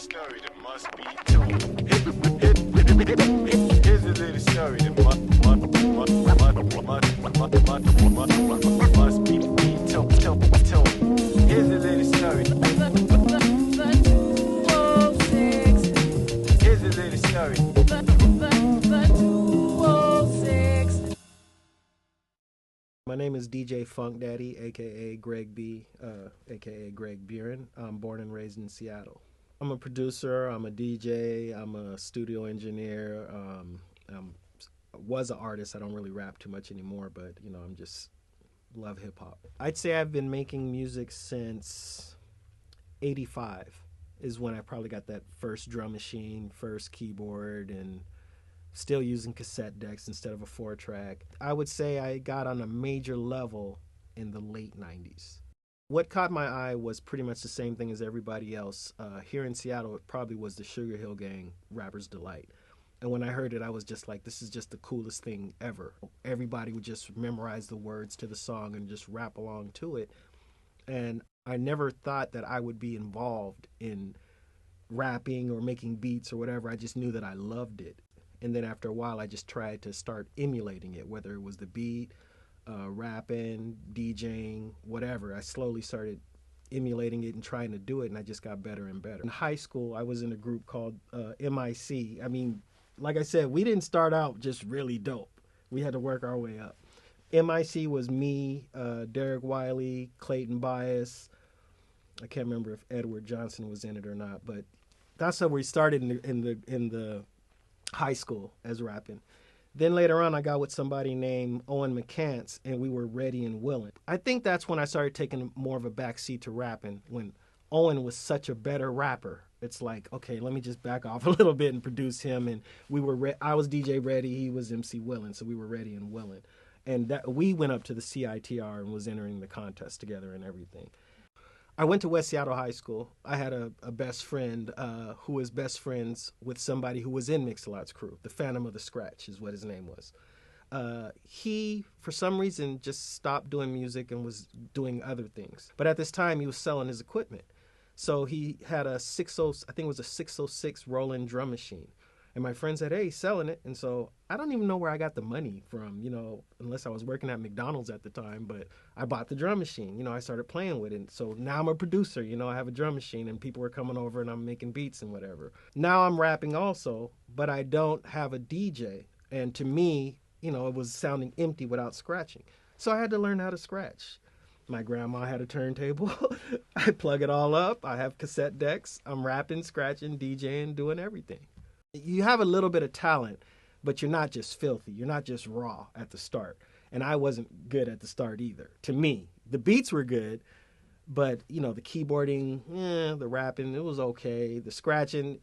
story that must be told. Here's a little story that must be told. Here's a little story. Here's a little story. My name is DJ Funkdaddy, aka Greg B, aka Greg Buren. I'm born and raised in Seattle. I'm a producer, I'm a DJ, I'm a studio engineer. Was an artist. I don't really rap too much anymore, but you know, I'm just love hip hop. I'd say I've been making music since '85 is when I probably got that first drum machine, first keyboard, and still using cassette decks instead of a 4-track. I would say I got on a major level in the late 90s. What caught my eye was pretty much the same thing as everybody else. Here in Seattle, it probably was the Sugar Hill Gang, Rapper's Delight. And when I heard it, I was just like, this is just the coolest thing ever. Everybody would just memorize the words to the song and just rap along to it. And I never thought that I would be involved in rapping or making beats or whatever. I just knew that I loved it. And then after a while, I just tried to start emulating it, whether it was the beat, rapping, DJing, whatever. I slowly started emulating it and trying to do it, and I just got better and better. In high school, I was in a group called MIC. I mean, like I said, we didn't start out just really dope. We had to work our way up. MIC was me, Derek Wiley, Clayton Bias. I can't remember if Edward Johnson was in it or not, but that's how we started in the high school as rapping. Then later on, I got with somebody named Owen McCants, and we were ready and willing. I think that's when I started taking more of a backseat to rapping, when Owen was such a better rapper. It's like, okay, let me just back off a little bit and produce him. And we were I was DJ Ready, he was MC Willing, so we were ready and willing. And that we went up to the CITR and was entering the contest together and everything. I went to West Seattle High School. I had a best friend who was best friends with somebody who was in Mix-a-Lot's crew. The Phantom of the Scratch is what his name was. He, for some reason, just stopped doing music and was doing other things. But at this time, he was selling his equipment. So he had I think it was a 606 Roland drum machine. And my friend said, hey, he's selling it. And so I don't even know where I got the money from, you know, unless I was working at McDonald's at the time. But I bought the drum machine. You know, I started playing with it. So now I'm a producer. You know, I have a drum machine and people were coming over and I'm making beats and whatever. Now I'm rapping also, but I don't have a DJ. And to me, you know, it was sounding empty without scratching. So I had to learn how to scratch. My grandma had a turntable. I plug it all up. I have cassette decks. I'm rapping, scratching, DJing, doing everything. You have a little bit of talent, but you're not just filthy. You're not just raw at the start. And I wasn't good at the start either. To me, the beats were good, but, you know, the keyboarding, the rapping, it was okay. The scratching,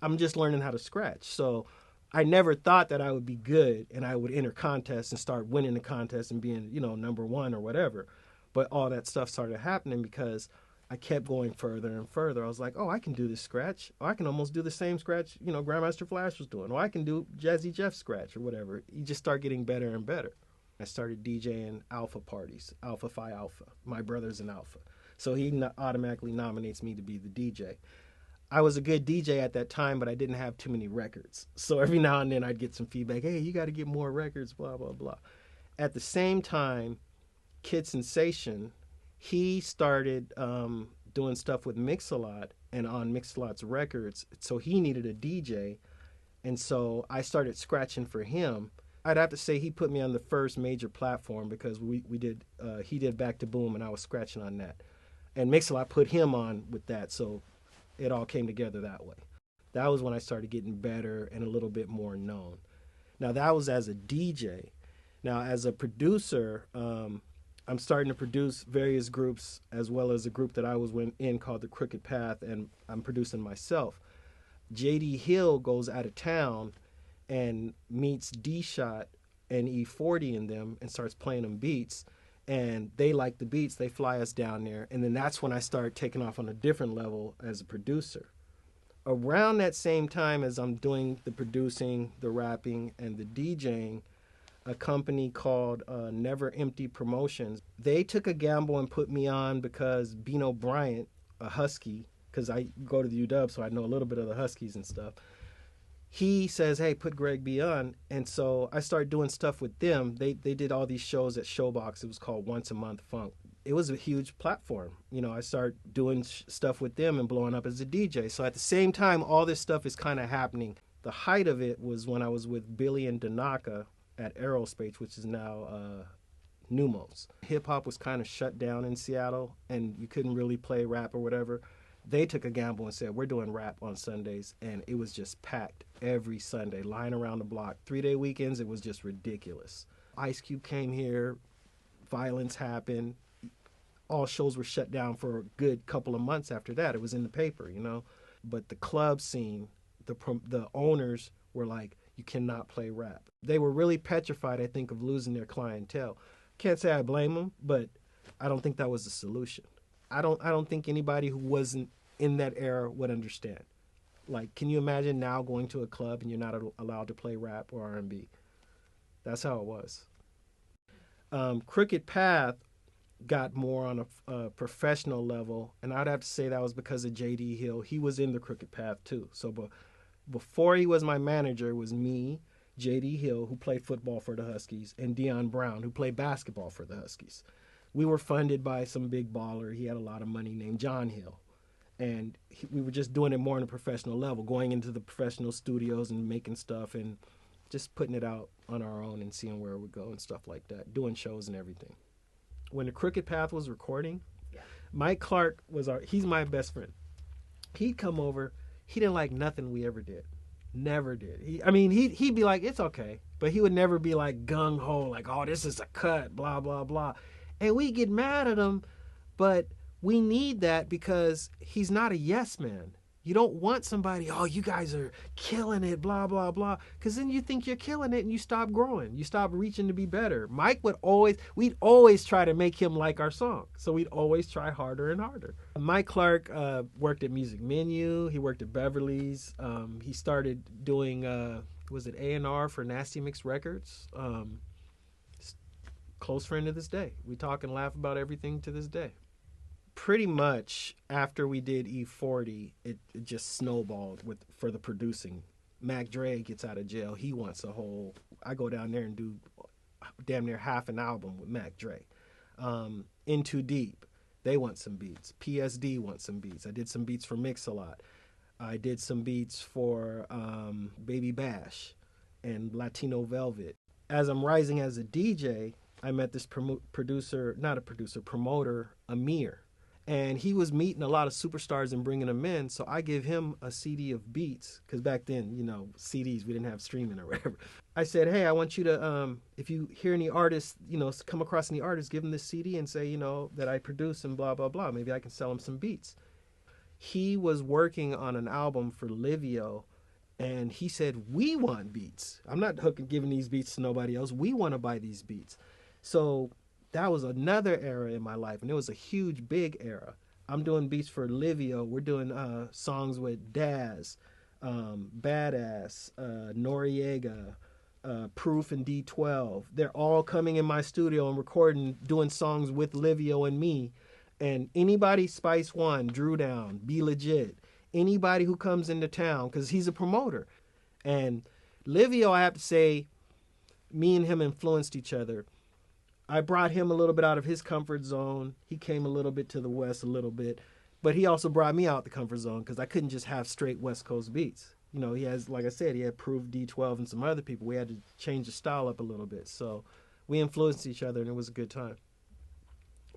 I'm just learning how to scratch. So I never thought that I would be good and I would enter contests and start winning the contest and being, you know, number one or whatever. But all that stuff started happening because I kept going further and further. I was like, oh, I can do this scratch. Oh, I can almost do the same scratch, you know, Grandmaster Flash was doing. Or I can do Jazzy Jeff scratch or whatever. You just start getting better and better. I started DJing alpha parties, Alpha Phi Alpha. My brother's an alpha. So he automatically nominates me to be the DJ. I was a good DJ at that time, but I didn't have too many records. So every now and then I'd get some feedback, hey, you got to get more records, blah, blah, blah. At the same time, Kid Sensation, he started doing stuff with Mix-a-Lot and on Mix-a-Lot's records, so he needed a DJ, and so I started scratching for him. I'd have to say he put me on the first major platform because he did Back to Boom and I was scratching on that. And Mix-a-Lot put him on with that, so it all came together that way. That was when I started getting better and a little bit more known. Now that was as a DJ. Now as a producer, I'm starting to produce various groups as well as a group that I was in called The Crooked Path, and I'm producing myself. J.D. Hill goes out of town and meets D-Shot and E40 in them and starts playing them beats, and they like the beats. They fly us down there, and then that's when I start taking off on a different level as a producer. Around that same time as I'm doing the producing, the rapping, and the DJing, a company called Never Empty Promotions. They took a gamble and put me on because Bino Bryant, a Husky, because I go to the UW, so I know a little bit of the Huskies and stuff. He says, hey, put Greg B on. And so I started doing stuff with them. They did all these shows at Showbox. It was called Once a Month Funk. It was a huge platform. You know, I started doing stuff with them and blowing up as a DJ. So at the same time, all this stuff is kind of happening. The height of it was when I was with Billy and Danaka at Aerospace, which is now Numos. Hip-hop was kind of shut down in Seattle, and you couldn't really play rap or whatever. They took a gamble and said, we're doing rap on Sundays, and it was just packed every Sunday, lying around the block. 3-day weekends, it was just ridiculous. Ice Cube came here, violence happened. All shows were shut down for a good couple of months after that. It was in the paper, you know. But the club scene, the owners were like, you cannot play rap. They were really petrified, I think, of losing their clientele. Can't say I blame them, but I don't think that was the solution. I don't think anybody who wasn't in that era would understand. Like, can you imagine now going to a club and you're not allowed to play rap or R&B? That's how it was. Crooked Path got more on a professional level, and I'd have to say that was because of J.D. Hill. He was in the Crooked Path too. So before he was my manager, it was me, J.D. Hill, who played football for the Huskies, and Deion Brown, who played basketball for the Huskies. We were funded by some big baller. He had a lot of money named John Hill. And we were just doing it more on a professional level, going into the professional studios and making stuff and just putting it out on our own and seeing where it would go and stuff like that, doing shows and everything. When the Crooked Path was recording, Mike Clark he's my best friend. He'd come over. He didn't like nothing we ever did. Never did. He'd be like, it's okay. But he would never be like gung-ho, like, oh, this is a cut, blah, blah, blah. And we get mad at him, but we need that because he's not a yes man. You don't want somebody, oh, you guys are killing it, blah, blah, blah. Because then you think you're killing it and you stop growing. You stop reaching to be better. We'd always try to make him like our song. So we'd always try harder and harder. Mike Clark worked at Music Menu. He worked at Beverly's. He started doing, was it A&R for Nasty Mix Records? Close friend to this day. We talk and laugh about everything to this day. Pretty much after we did E40, it just snowballed for the producing. Mac Dre gets out of jail. He wants I go down there and do damn near half an album with Mac Dre. In Too Deep, they want some beats. PSD wants some beats. I did some beats for Mix-a-Lot. I did some beats for Baby Bash and Latino Velvet. As I'm rising as a DJ, I met this promoter, Amir. And he was meeting a lot of superstars and bringing them in. So I give him a CD of beats, because back then, you know, CDs, we didn't have streaming or whatever. I said, hey, I want you to, if you hear any artists, you know, come across any artists, give them this CD and say, you know, that I produce and blah, blah, blah. Maybe I can sell them some beats. He was working on an album for Livio, and he said, we want beats. I'm not giving these beats to nobody else. We want to buy these beats. So that was another era in my life, and it was a huge, big era. I'm doing beats for Livio. We're doing songs with Daz, Badass, Noriega, Proof, and D12. They're all coming in my studio and recording, doing songs with Livio and me. And anybody, Spice One, Dru Down, Be Legit, anybody who comes into town, because he's a promoter. And Livio, I have to say, me and him influenced each other. I brought him a little bit out of his comfort zone. He came a little bit to the West a little bit. But he also brought me out the comfort zone because I couldn't just have straight West Coast beats. You know, he has, like I said, he had Proof, D12, and some other people. We had to change the style up a little bit. So we influenced each other, and it was a good time.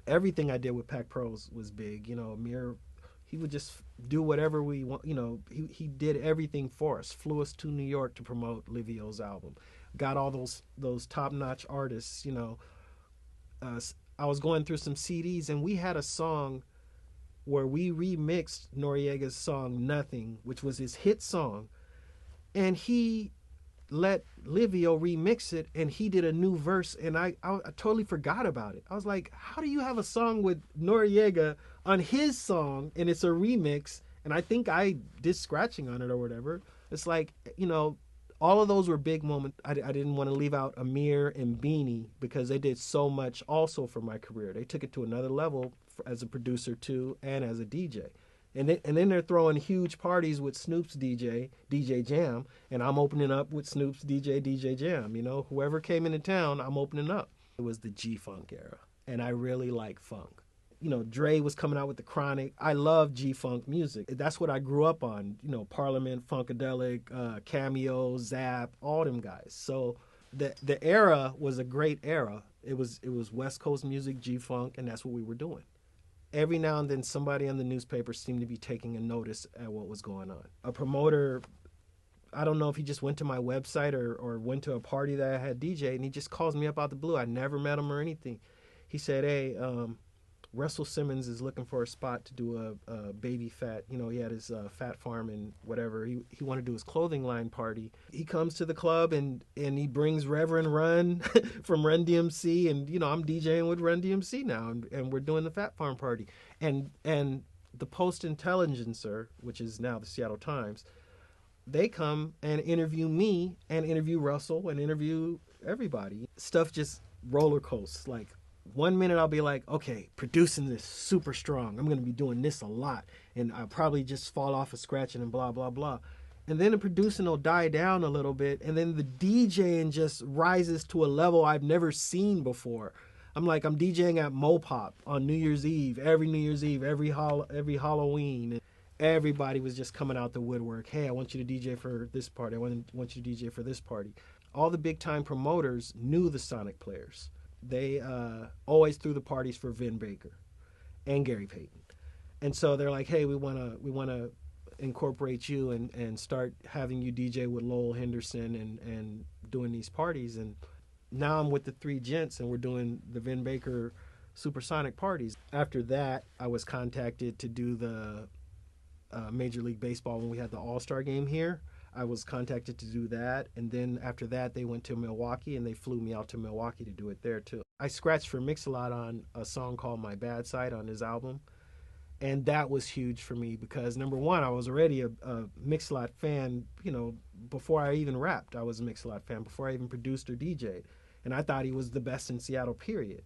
Everything I did with Pac Pros was big. You know, Amir, he would just do whatever we want. You know, he did everything for us. Flew us to New York to promote Livio's album. Got all those top-notch artists, you know. I was going through some CDs, and we had a song where we remixed Noriega's song Nothing, which was his hit song, and he let Livio remix it, and he did a new verse, and I totally forgot about it. I was like, how do you have a song with Noriega on his song, and it's a remix, and I think I did scratching on it or whatever. It's like, you know, all of those were big moments. I didn't want to leave out Amir and Beanie because they did so much also for my career. They took it to another level as a producer too and as a DJ. And then they're throwing huge parties with Snoop's DJ Jam, and I'm opening up with Snoop's DJ Jam. You know, whoever came into town, I'm opening up. It was the G-Funk era, and I really like funk. You know, Dre was coming out with the Chronic. I love G-Funk music. That's what I grew up on. You know, Parliament, Funkadelic, Cameo, Zap, all them guys. So the era was a great era. It was West Coast music, G-Funk, and that's what we were doing. Every now and then somebody in the newspaper seemed to be taking a notice at what was going on. A promoter, I don't know if he just went to my website or went to a party that I had DJ, and he just calls me up out the blue. I never met him or anything. He said, hey, Russell Simmons is looking for a spot to do a baby fat. You know, he had his fat farm and whatever. He wanted to do his clothing line party. He comes to the club and he brings Reverend Run from Run DMC. And, you know, I'm DJing with Run DMC now. And we're doing the fat farm party. And the Post-Intelligencer, which is now the Seattle Times, they come and interview me and interview Russell and interview everybody. Stuff just roller coasts. Like, 1 minute I'll be like, okay, producing this super strong. I'm going to be doing this a lot. And I'll probably just fall off of scratching and blah, blah, blah. And then the producing will die down a little bit. And then the DJing just rises to a level I've never seen before. I'm DJing at Mopop on New Year's Eve, every New Year's Eve, every Halloween. And everybody was just coming out the woodwork. Hey, I want you to DJ for this party. I want you to DJ for this party. All the big time promoters knew the Sonic players. They always threw the parties for Vin Baker and Gary Payton. And so they're like, hey, we want to incorporate you and start having you DJ with Lowell Henderson and doing these parties. And now I'm with the Three Gents and we're doing the Vin Baker Supersonic parties. After that, I was contacted to do the Major League Baseball when we had the All-Star game here. I was contacted to do that, and then after that, they went to Milwaukee, and they flew me out to Milwaukee to do it there, too. I scratched for Mix-a-Lot on a song called My Bad Side on his album, and that was huge for me because, number one, I was already a Mix-a-Lot fan, you know, before I even rapped. I was a Mix-a-Lot fan before I even produced or DJ'd, and I thought he was the best in Seattle, period.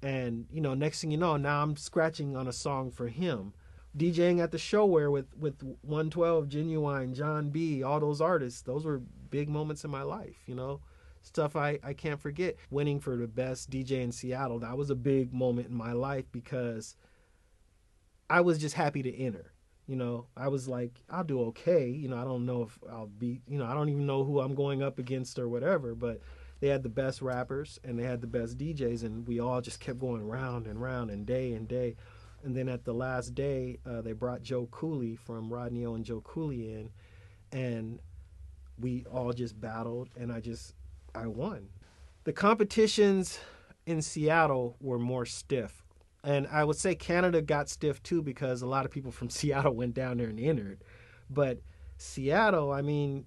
And, you know, next thing you know, now I'm scratching on a song for him. DJing at the Showware with 112, Genuine, John B., all those artists, those were big moments in my life, you know, stuff I can't forget. Winning for the best DJ in Seattle, that was a big moment in my life because I was just happy to enter, you know. I was like, I'll do okay, you know, I don't know if I'll be, you know, I don't even know who I'm going up against or whatever, but they had the best rappers and they had the best DJs, and we all just kept going round and round and day. And then at the last day, they brought Joe Cooley from Rodney O and Joe Cooley in, and we all just battled, and I won. The competitions in Seattle were more stiff. And I would say Canada got stiff too because a lot of people from Seattle went down there and entered. But Seattle, I mean,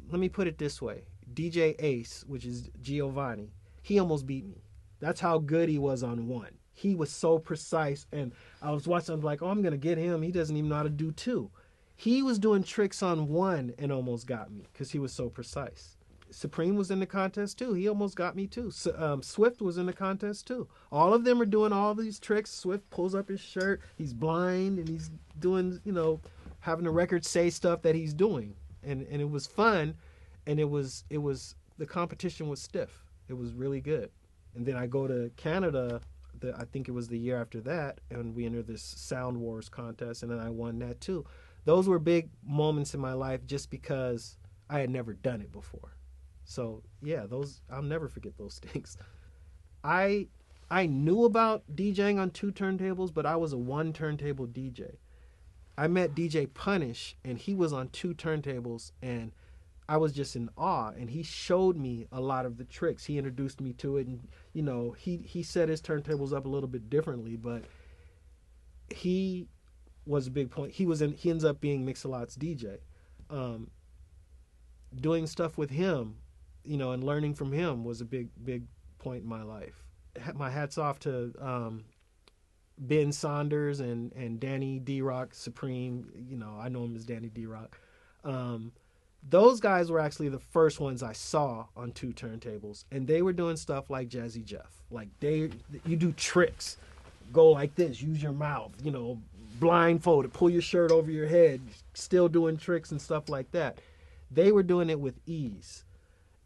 let me put it this way. DJ Ace, which is Giovanni, he almost beat me. That's how good he was on one. He was so precise, and I was watching, I was like, oh, I'm going to get him. He doesn't even know how to do two. He was doing tricks on one and almost got me because he was so precise. Supreme was in the contest, too. He almost got me, too. Swift was in the contest, too. All of them are doing all these tricks. Swift pulls up his shirt. He's blind, and he's doing, you know, having the record say stuff that he's doing. And it was fun, and it was the competition was stiff. It was really good. And then I go to Canada, I think it was the year after that, and we entered this Sound Wars contest, and then I won that too. Those were big moments in my life just because I had never done it before. So yeah, I'll never forget those things. I knew about DJing on two turntables, but I was a one turntable DJ. I met DJ Punish, and he was on two turntables, and I was just in awe, and he showed me a lot of the tricks. He introduced me to it, and you know, he set his turntables up a little bit differently, but he was a big point. He ends up being Mix-a-Lot's DJ. Doing stuff with him, you know, and learning from him was a big point in my life. My hats off to Ben Saunders and Danny D-Rock Supreme. You know, I know him as Danny D-Rock. Those guys were actually the first ones I saw on two turntables, and they were doing stuff like Jazzy Jeff. Like you do tricks, go like this, use your mouth, you know, blindfolded, pull your shirt over your head, still doing tricks and stuff like that. They were doing it with ease.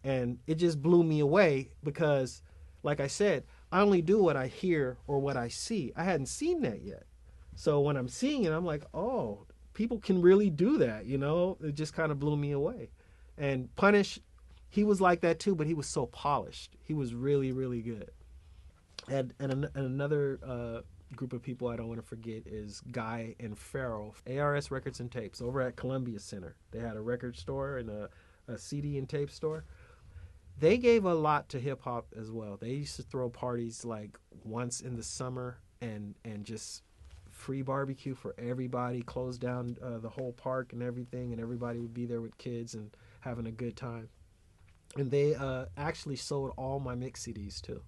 And it just blew me away because, like I said, I only do what I hear or what I see. I hadn't seen that yet. So when I'm seeing it, I'm like, oh, people can really do that, you know? It just kind of blew me away. And Punish, he was like that too, but he was so polished. He was really, really good. And another group of people I don't want to forget is Guy and Farrell, ARS Records and Tapes, over at Columbia Center. They had a record store and a CD and tape store. They gave a lot to hip-hop as well. They used to throw parties like once in the summer and just free barbecue for everybody, close down the whole park and everything, and everybody would be there with kids and having a good time. And they actually sold all my mix CDs too.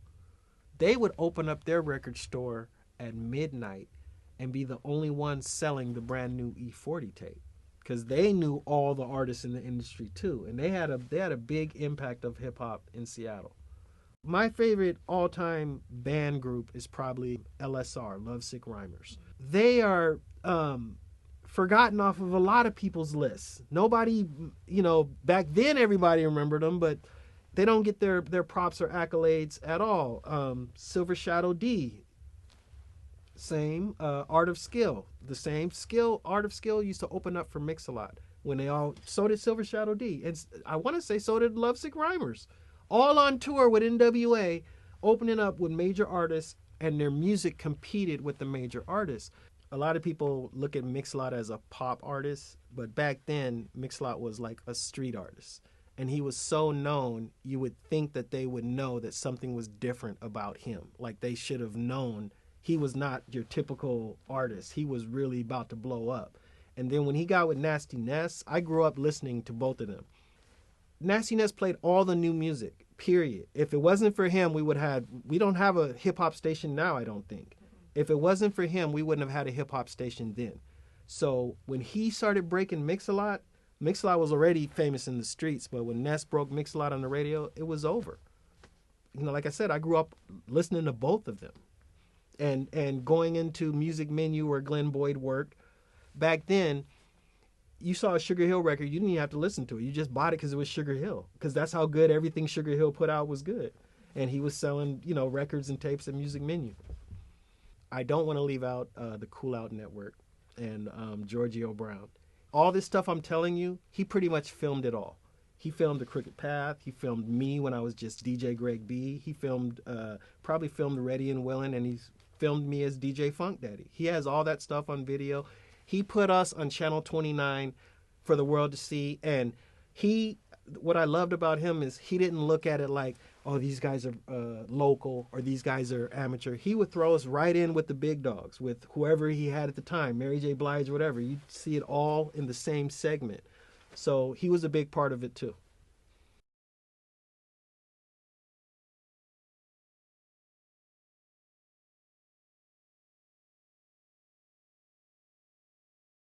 They would open up their record store at midnight and be the only ones selling the brand new E40 tape because they knew all the artists in the industry too, and they had a big impact of hip hop in Seattle. My favorite all-time band group is probably LSR, Lovesick Rhymers. They are forgotten off of a lot of people's lists. Nobody, you know, back then everybody remembered them, but they don't get their props or accolades at all. Silver Shadow D, same. Art of Skill, the same. Art of Skill used to open up for Mix-a-Lot when they all, so did Silver Shadow D. And I want to say so did Lovesick Rhymers. All on tour with NWA, opening up with major artists, and their music competed with the major artists. A lot of people look at Mix-a-Lot as a pop artist, but back then, Mix-a-Lot was like a street artist. And he was so known, you would think that they would know that something was different about him. Like they should have known he was not your typical artist. He was really about to blow up. And then when he got with Nasty Ness, I grew up listening to both of them. Nasty Ness played all the new music, period. If it wasn't for him, we don't have a hip-hop station now, I don't think. If it wasn't for him, we wouldn't have had a hip-hop station then. So when he started breaking Mix-a-Lot, Mix-a-Lot was already famous in the streets, but when Ness broke Mix-a-Lot on the radio, it was over. You know, like I said, I grew up listening to both of them. And going into Music Menu where Glenn Boyd worked, back then, you saw a Sugar Hill record, you didn't even have to listen to it. You just bought it because it was Sugar Hill, because that's how good everything Sugar Hill put out was good. And he was selling, you know, records and tapes at Music Menu. I don't want to leave out the Cool Out Network and Giorgio Brown. All this stuff I'm telling you, he pretty much filmed it all. He filmed The Crooked Path. He filmed me when I was just DJ Greg B. He probably filmed Ready and Willin', and he's filmed me as DJ Funkdaddy. He has all that stuff on video. He put us on Channel 29 for the world to see, and what I loved about him is he didn't look at it like, oh, these guys are local or these guys are amateur. He would throw us right in with the big dogs, with whoever he had at the time, Mary J. Blige, whatever. You'd see it all in the same segment. So he was a big part of it too.